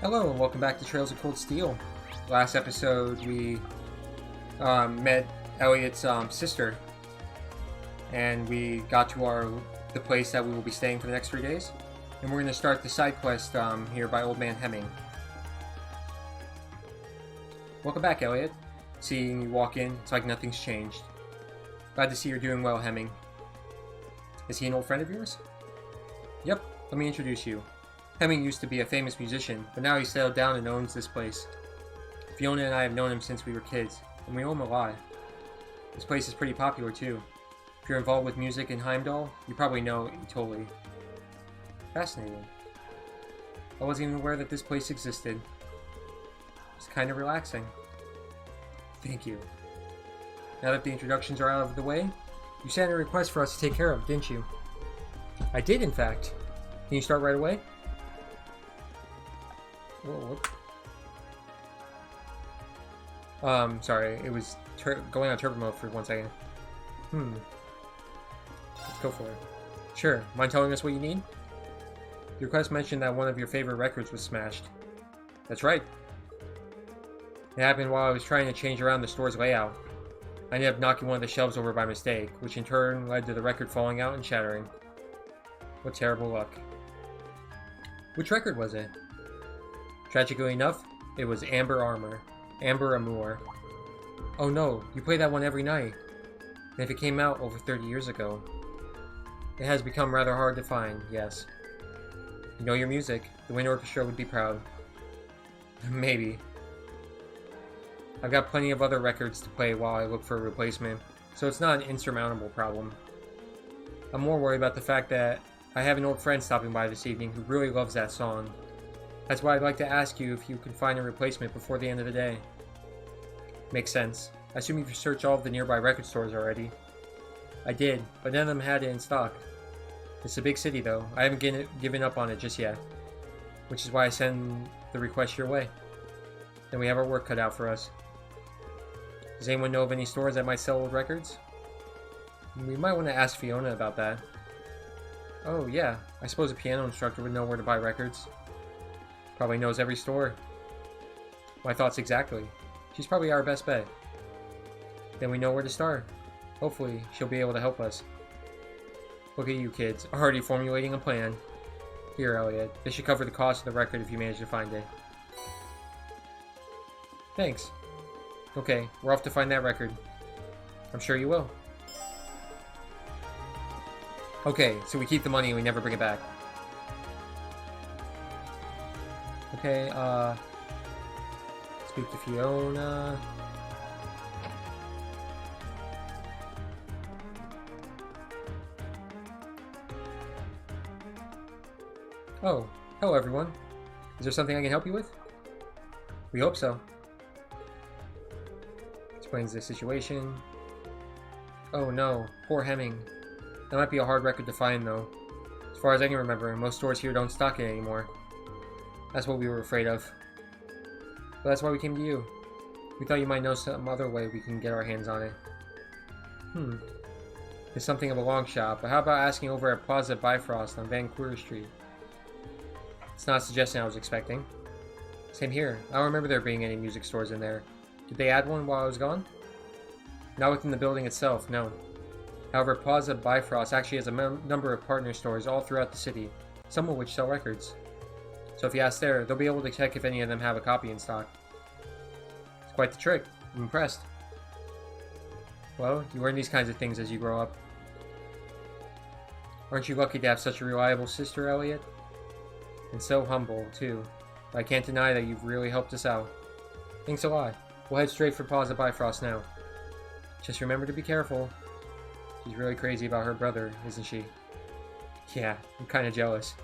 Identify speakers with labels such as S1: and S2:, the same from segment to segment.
S1: Hello and welcome back to Trails of Cold Steel. Last episode we met Elliot's sister, and we got to the place that we will be staying for the next 3 days. And we're going to start the side quest here by Old Man Hemming. Welcome back, Elliot. Seeing you walk in, it's like nothing's changed. Glad to see you're doing well, Hemming. Is he an old friend of yours? Yep, let me introduce you. Hemming used to be a famous musician, but now he's settled down and owns this place. Fiona and I have known him since we were kids, and we owe him a lot. This place is pretty popular too. If you're involved with music in Heimdall, you probably know totally. Fascinating. I wasn't even aware that this place existed. It's kind of relaxing. Thank you. Now that the introductions are out of the way, you sent a request for us to take care of, didn't you? I did, in fact. Can you start right away? Whoa, what? Sorry, it was going on turbo mode for 1 second. Let's go for it. Sure, mind telling us what you need? Your request mentioned that one of your favorite records was smashed. That's right. It happened while I was trying to change around the store's layout. I ended up knocking one of the shelves over by mistake, which in turn led to the record falling out and shattering. What terrible luck. Which record was it? Tragically enough, it was Amber Amour. Oh no, you play that one every night. And if it came out over 30 years ago. It has become rather hard to find, yes. You know your music, the Wind Orchestra would be proud. Maybe. I've got plenty of other records to play while I look for a replacement, so it's not an insurmountable problem. I'm more worried about the fact that I have an old friend stopping by this evening who really loves that song. That's why I'd like to ask you if you can find a replacement before the end of the day. Makes sense. I assume you've searched all of the nearby record stores already. I did, but none of them had it in stock. It's a big city though. I haven't given up on it just yet. Which is why I send the request your way. Then we have our work cut out for us. Does anyone know of any stores that might sell old records? We might want to ask Fiona about that. Oh yeah, I suppose a piano instructor would know where to buy records. Probably knows every store. My thoughts exactly. She's probably our best bet. Then we know where to start. Hopefully, she'll be able to help us. Look at you kids, already formulating a plan. Here, Elliot, this should cover the cost of the record if you manage to find it. Thanks. Okay, we're off to find that record. I'm sure you will. Okay, so we keep the money and we never bring it back. Okay, speak to Fiona. Oh, hello everyone. Is there something I can help you with? We hope so. Explains the situation. Oh no, poor Hemming. That might be a hard record to find though. As far as I can remember, most stores here don't stock it anymore. That's what we were afraid of. But that's why we came to you. We thought you might know some other way we can get our hands on it. It's something of a long shot, but how about asking over at Plaza Bifrost on Vancouver Street? It's not a suggestion I was expecting. Same here. I don't remember there being any music stores in there. Did they add one while I was gone? Not within the building itself, no. However, Plaza Bifrost actually has a number of partner stores all throughout the city, some of which sell records. So if you ask there, they'll be able to check if any of them have a copy in stock. It's quite the trick. I'm impressed. Well, you learn these kinds of things as you grow up. Aren't you lucky to have such a reliable sister, Elliot? And so humble, too. But I can't deny that you've really helped us out. Thanks a lot. We'll head straight for Plaza Bifrost now. Just remember to be careful. She's really crazy about her brother, isn't she? Yeah, I'm kinda jealous.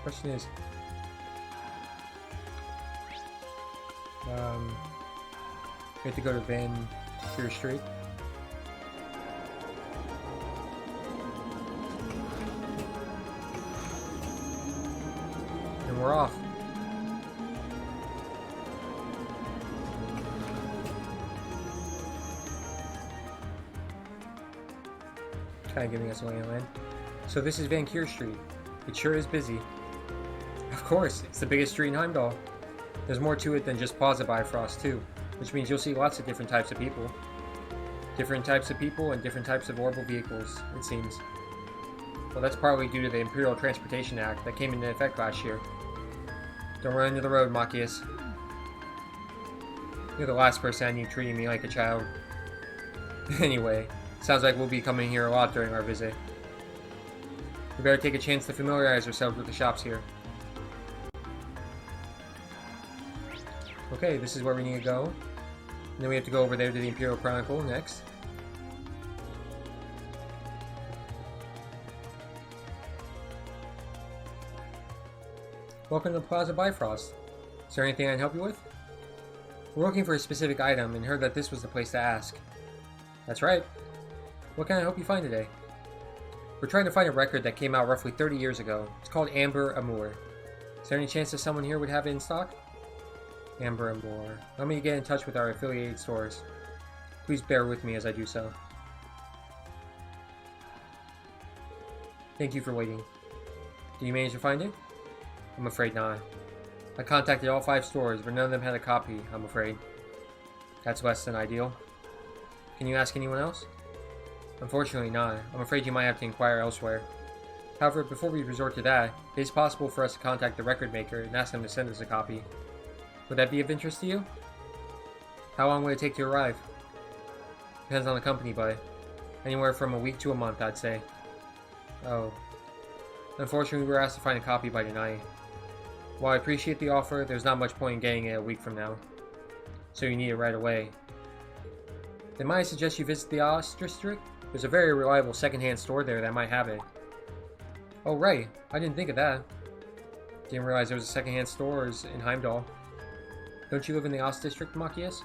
S1: Question is, we have to go to Vancouver Street. And we're off. Kind of giving us a lay of land. So this is Van Kier Street. It sure is busy. Of course, it's the biggest street in Heimdall. There's more to it than just Plaza Bifrost too, which means you'll see lots of different types of people. Different types of people and different types of orbital vehicles, it seems. Well, that's partly due to the Imperial Transportation Act that came into effect last year. Don't run into the road, Machias. You're the last person I need treating me like a child. Anyway, sounds like we'll be coming here a lot during our visit. We better take a chance to familiarize ourselves with the shops here. Okay, this is where we need to go. And then we have to go over there to the Imperial Chronicle next. Welcome to Plaza Bifrost. Is there anything I can help you with? We're looking for a specific item and heard that this was the place to ask. That's right. What can I help you find today? We're trying to find a record that came out roughly 30 years ago. It's called Amber Amour. Is there any chance that someone here would have it in stock? Amber Amour. Let me get in touch with our affiliated stores. Please bear with me as I do so. Thank you for waiting. Did you manage to find it? I'm afraid not. I contacted all 5 stores, but none of them had a copy, I'm afraid. That's less than ideal. Can you ask anyone else? Unfortunately not. I'm afraid you might have to inquire elsewhere. However, before we resort to that, it is possible for us to contact the record maker and ask them to send us a copy. Would that be of interest to you? How long would it take to arrive? Depends on the company, but anywhere from a week to a month, I'd say. Oh. Unfortunately, we were asked to find a copy by tonight. While I appreciate the offer, there's not much point in getting it a week from now. So you need it right away. Then might I suggest you visit the Oz District? There's a very reliable secondhand store there that might have it. Oh right, I didn't think of that. Didn't realize there was a secondhand stores in Heimdall. Don't you live in the Oz District, Machias?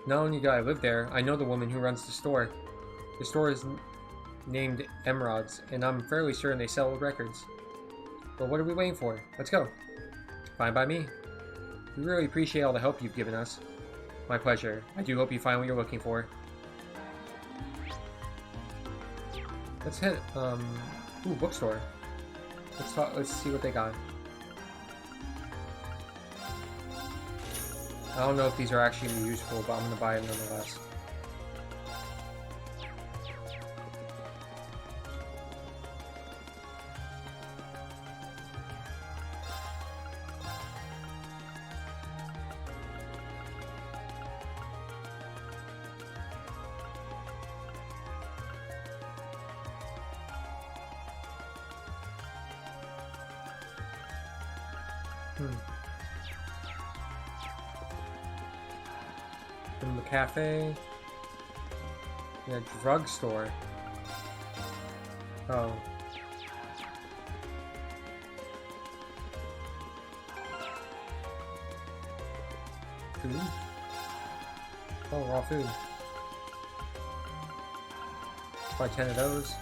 S1: Not only do I live there, I know the woman who runs the store. The store is named Emerald's, and I'm fairly certain they sell old records. But what are we waiting for? Let's go. Fine by me. We really appreciate all the help you've given us. My pleasure. I do hope you find what you're looking for. Let's hit, ooh, bookstore. Let's see what they got. I don't know if these are actually going to be useful, but I'm going to buy them nonetheless. In the cafe. In a drugstore. Oh. Food? Oh, raw food. Let's buy 10 of those.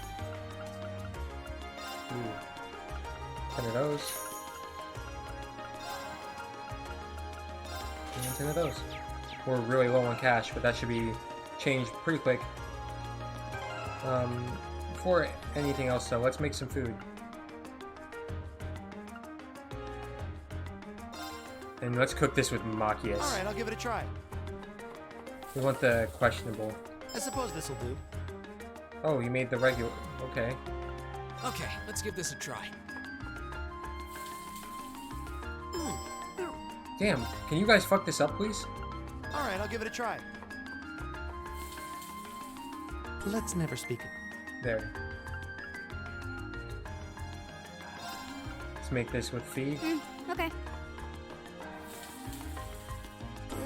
S1: Ooh. 10 of those. And 10 of those. We're really low on cash, but that should be changed pretty quick. Before anything else though, let's make some food. And let's cook this with Machias.
S2: Alright, I'll give it a try.
S1: We want the questionable.
S2: I suppose this'll do.
S1: Oh, you made the regular. Okay.
S2: Okay, let's give this a try.
S1: Damn, can you guys fuck this up, please?
S2: Alright, I'll give it a try. Let's never speak of.
S1: There. Let's make this with feed.
S3: Okay.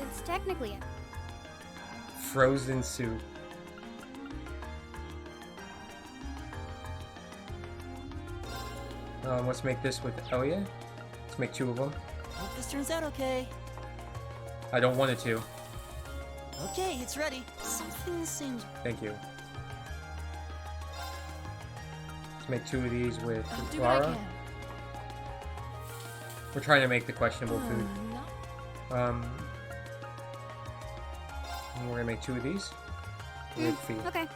S3: It's technically it.
S1: Frozen soup. Let's make this with Elia. Let's make 2 of them.
S4: Hope this turns out okay.
S1: I don't want it to.
S4: Okay, it's ready. Something seems...
S1: Thank you. Let's make 2 of these with
S4: I'll do what I
S1: Lara.
S4: can.
S1: We're trying to make the questionable food.
S4: No.
S1: And we're gonna make 2 of these with feed.
S3: Okay.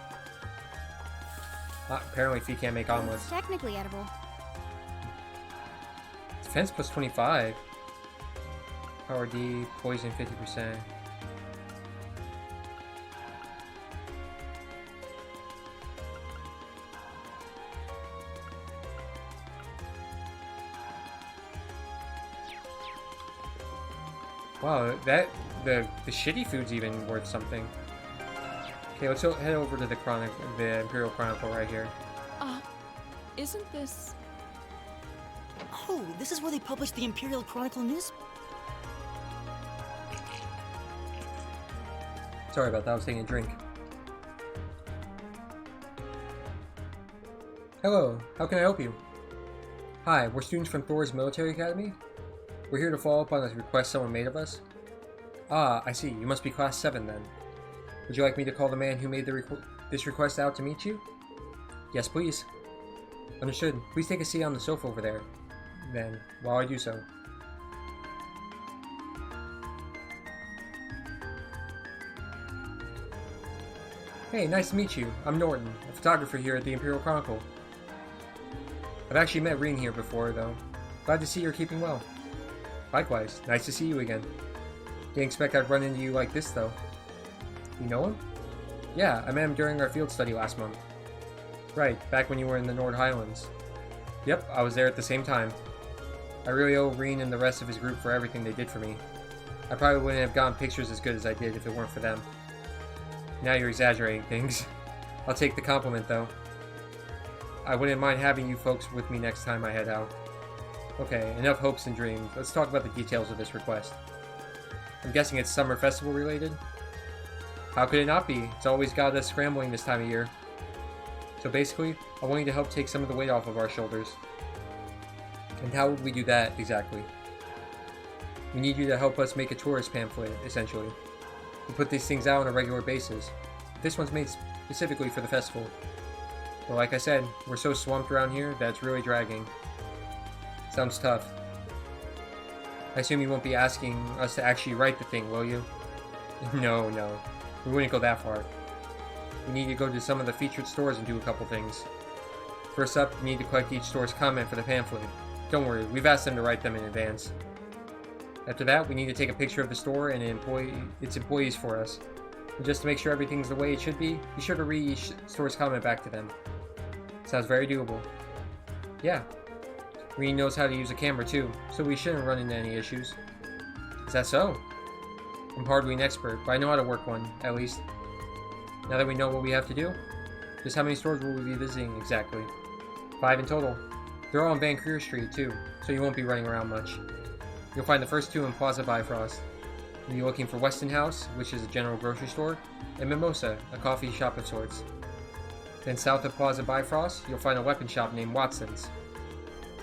S1: Apparently, feet can't make omelets.
S3: It's technically edible.
S1: Defense plus 25. Power D, poison 50%. Wow, the shitty food's even worth something. Okay, let's head over to the Imperial Chronicle right here.
S5: Isn't this...
S4: Oh, this is where they publish the Imperial Chronicle news?
S1: Sorry about that, I was taking a drink. Hello, how can I help you? Hi, we're students from Thor's Military Academy. We're here to follow up on a request someone made of us. Ah, I see, you must be Class 7 then. Would you like me to call the man who made this request out to meet you? Yes, please. Understood. Please take a seat on the sofa over there. Then, while I do so. Hey, nice to meet you. I'm Norton, a photographer here at the Imperial Chronicle. I've actually met Reen here before, though. Glad to see you're keeping well. Likewise, nice to see you again. Didn't expect I'd run into you like this, though. You know him? Yeah, I met him during our field study last month. Right, back when you were in the Nord Highlands. Yep, I was there at the same time. I really owe Reen and the rest of his group for everything they did for me. I probably wouldn't have gotten pictures as good as I did if it weren't for them. Now you're exaggerating things. I'll take the compliment, though. I wouldn't mind having you folks with me next time I head out. Okay, enough hopes and dreams. Let's talk about the details of this request. I'm guessing it's summer festival related? How could it not be? It's always got us scrambling this time of year. So basically, I want you to help take some of the weight off of our shoulders. And how would we do that, exactly? We need you to help us make a tourist pamphlet, essentially. We put these things out on a regular basis. This one's made specifically for the festival. But like I said, we're so swamped around here that it's really dragging. Sounds tough. I assume you won't be asking us to actually write the thing, will you? No. We wouldn't go that far. We need to go to some of the featured stores and do a couple things. First up, we need to collect each store's comment for the pamphlet. Don't worry, we've asked them to write them in advance. After that, we need to take a picture of the store and its employees for us. And just to make sure everything's the way it should be sure to read each store's comment back to them. Sounds very doable. Yeah. Reen knows how to use a camera too, so we shouldn't run into any issues. Is that so? I'm hardly an expert, but I know how to work one, at least. Now that we know what we have to do, just how many stores will we be visiting exactly? 5 in total. They're all on Vancouver Street too, so you won't be running around much. You'll find the first 2 in Plaza Bifrost. You'll be looking for Weston House, which is a general grocery store, and Mimosa, a coffee shop of sorts. Then south of Plaza Bifrost, you'll find a weapon shop named Watson's,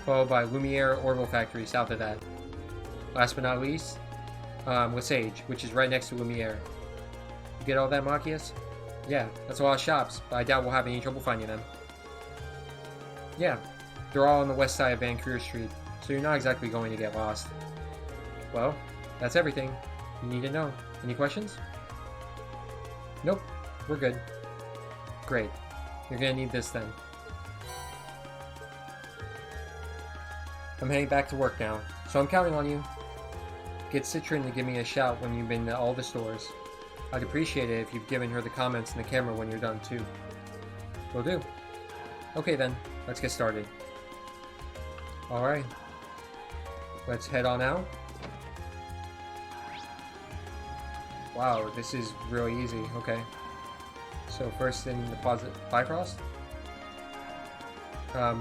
S1: followed by Lumiere Orbital Factory south of that. Last but not least, Lesage, which is right next to Lumiere. You get all that, Machias? Yeah, that's a lot of shops, but I doubt we'll have any trouble finding them. Yeah, they're all on the west side of Vancouver Street, so you're not exactly going to get lost. Well, that's everything you need to know. Any questions? Nope, we're good. Great. You're gonna need this then. I'm heading back to work now, so I'm counting on you. Get Citron to give me a shout when you've been to all the stores. I'd appreciate it if you've given her the comments and the camera when you're done too. Will do. Okay then, let's get started. Alright. Let's head on out. Wow, this is really easy. Okay. So first in the Plaza Bifrost. The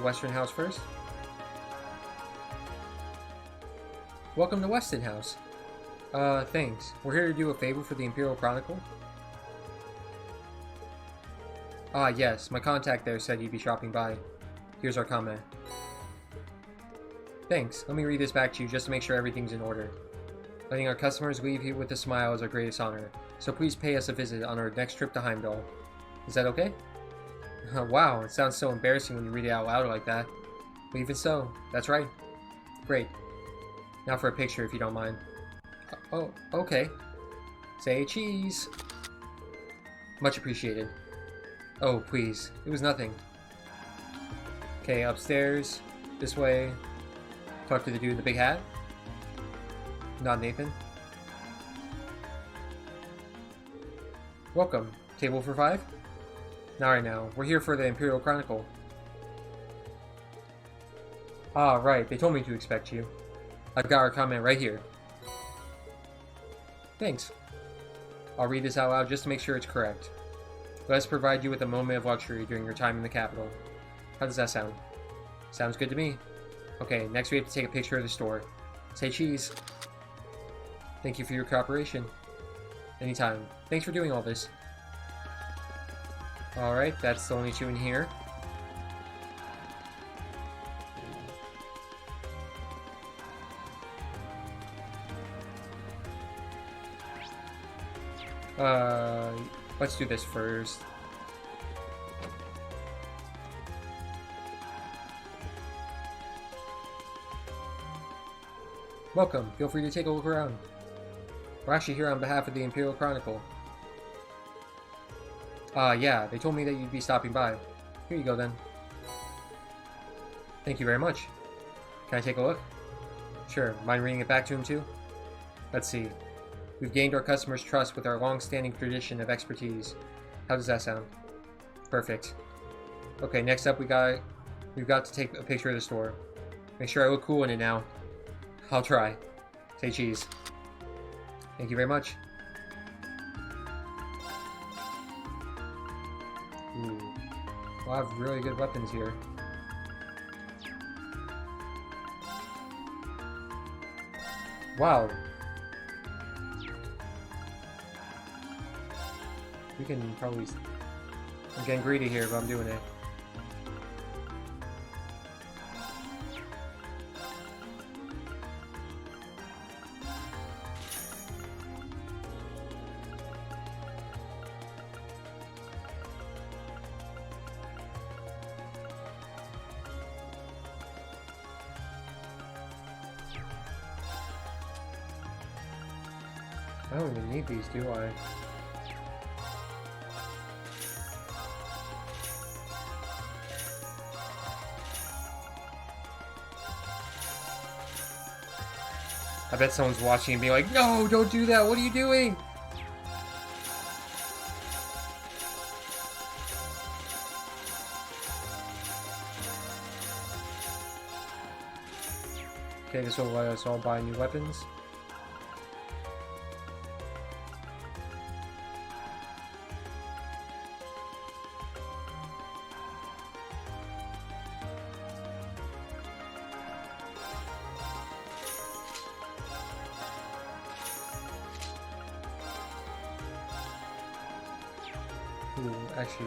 S1: Western House first. Welcome to Weston House. Thanks. We're here to do a favor for the Imperial Chronicle. Ah, yes. My contact there said you'd be dropping by. Here's our comment. Thanks. Let me read this back to you just to make sure everything's in order. Letting our customers leave here with a smile is our greatest honor, so please pay us a visit on our next trip to Heimdall. Is that okay? Wow, it sounds so embarrassing when you read it out loud like that. But even so, that's right. Great. Now for a picture if you don't mind. Oh, okay. Say cheese. Much appreciated. Oh, please. It was nothing. Okay, upstairs. This way. Talk to the dude in the big hat. Not Nathan. Welcome. Table for 5? Not right now. We're here for the Imperial Chronicle. Ah, right. They told me to expect you. I've got our comment right here. Thanks. I'll read this out loud just to make sure it's correct. Let us provide you with a moment of luxury during your time in the capital. How does that sound? Sounds good to me. Okay, next we have to take a picture of the store. Say cheese. Thank you for your cooperation. Anytime. Thanks for doing all this. Alright, that's the only two in here. Let's do this first. Welcome. Feel free to take a look around. We're actually here on behalf of the Imperial Chronicle. Yeah, they told me that you'd be stopping by. Here you go then. Thank you very much. Can I take a look? Sure. Mind reading it back to him too? Let's see. We've gained our customers' trust with our long-standing tradition of expertise. How does that sound? Perfect. Okay, next up we've got to take a picture of the store. Make sure I look cool in it now. I'll try. Say cheese. Thank you very much. Ooh. A lot of really good weapons here. Wow. We can probably... I'm getting greedy here, but I'm doing it. I don't even need these, do I? I bet someone's watching and being like, no, don't do that, what are you doing? Okay, this will let us all buy new weapons. Ooh, actually...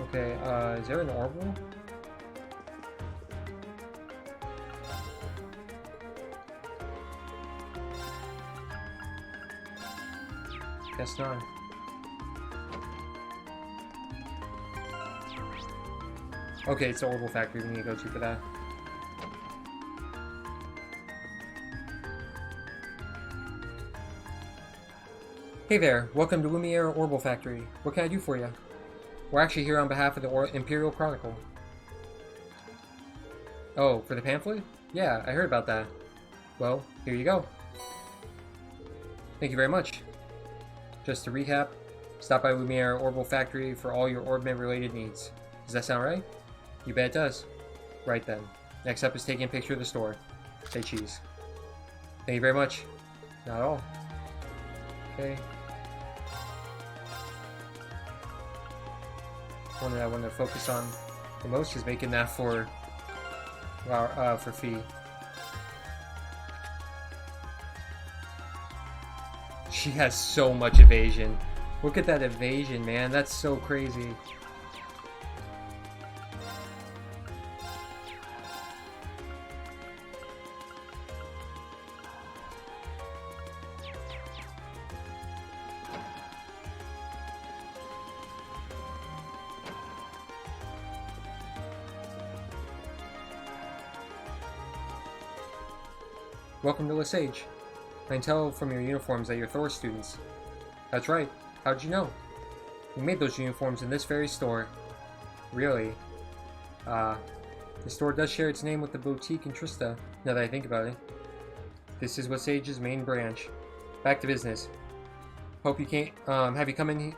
S1: Okay, is there an orbital? Guess not. Okay, it's the orbital factory we need to go to for that. Hey there, welcome to Lumiere Orbital Factory. What can I do for you? We're actually here on behalf of the Imperial Chronicle. Oh, for the pamphlet? Yeah, I heard about that. Well, here you go. Thank you very much. Just to recap, stop by Lumiere Orbital Factory for all your orbment-related needs. Does that sound right? You bet it does. Right then. Next up is taking a picture of the store. Say cheese. Thank you very much. Not at all. Okay. One that I want to focus on the most is making that for Fee. She has so much evasion. Look at that evasion, man. That's so crazy. Welcome to Lesage. I can tell from your uniforms that you're Thor students. That's right. How'd you know? We made those uniforms in this very store. Really? The store does share its name with the boutique in Trista, now that I think about it. This is Lesage's main branch. Back to business. Hope you can't, have you come in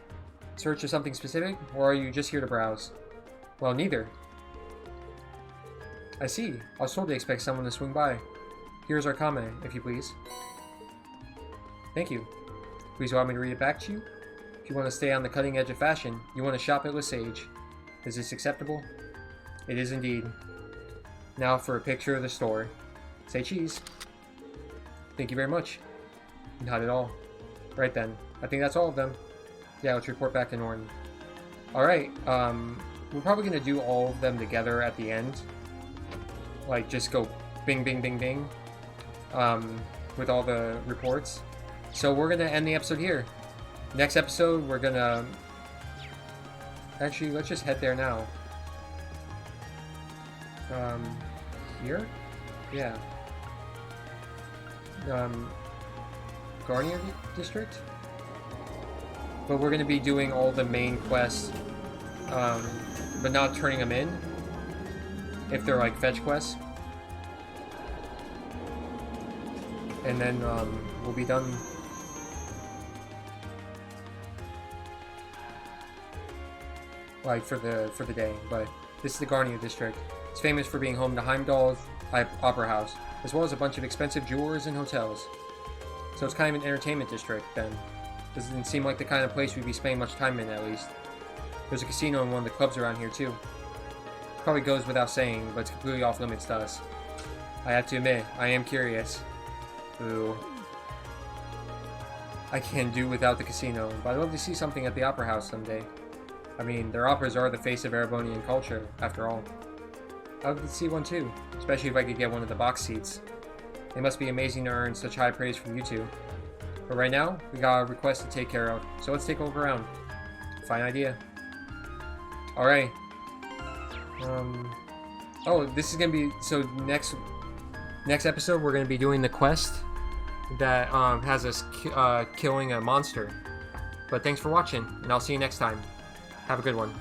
S1: search of something specific, or are you just here to browse? Well, neither. I see. I was told to expect someone to swing by. Here's our comment, if you please. Thank you. Please allow me to read it back to you. If you want to stay on the cutting edge of fashion, you want to shop at Lesage. Is this acceptable? It is indeed. Now for a picture of the store. Say cheese. Thank you very much. Not at all. Right then. I think that's all of them. Yeah, let's report back to Norton. Alright, we're probably going to do all of them together at the end. Like, just go bing, bing, bing, bing. With all the reports. So we're going to end the episode here. Next episode, we're going to... Actually, let's just head there now. Here? Yeah. Garnier District? But we're going to be doing all the main quests, but not turning them in, if they're like fetch quests. And then, we'll be done. Like, for the day, but this is the Garnier District. It's famous for being home to Heimdall's Opera House, as well as a bunch of expensive jewelers and hotels. So it's kind of an entertainment district, then. Doesn't seem like the kind of place we'd be spending much time in, at least. There's a casino in one of the clubs around here, too. Probably goes without saying, but it's completely off limits to us. I have to admit, I am curious. Ooh. I can't do without the casino, but I'd love to see something at the Opera House someday. I mean, their operas are the face of Erebonian culture, after all. I'd love to see one too, especially if I could get one of the box seats. It must be amazing to earn such high praise from you two. But right now, we got a request to take care of, so let's take a look around. Fine idea. Alright. Oh, this is gonna be, so next episode we're gonna be doing the quest that has us killing a monster. But thanks for watching, and I'll see you next time. Have a good one.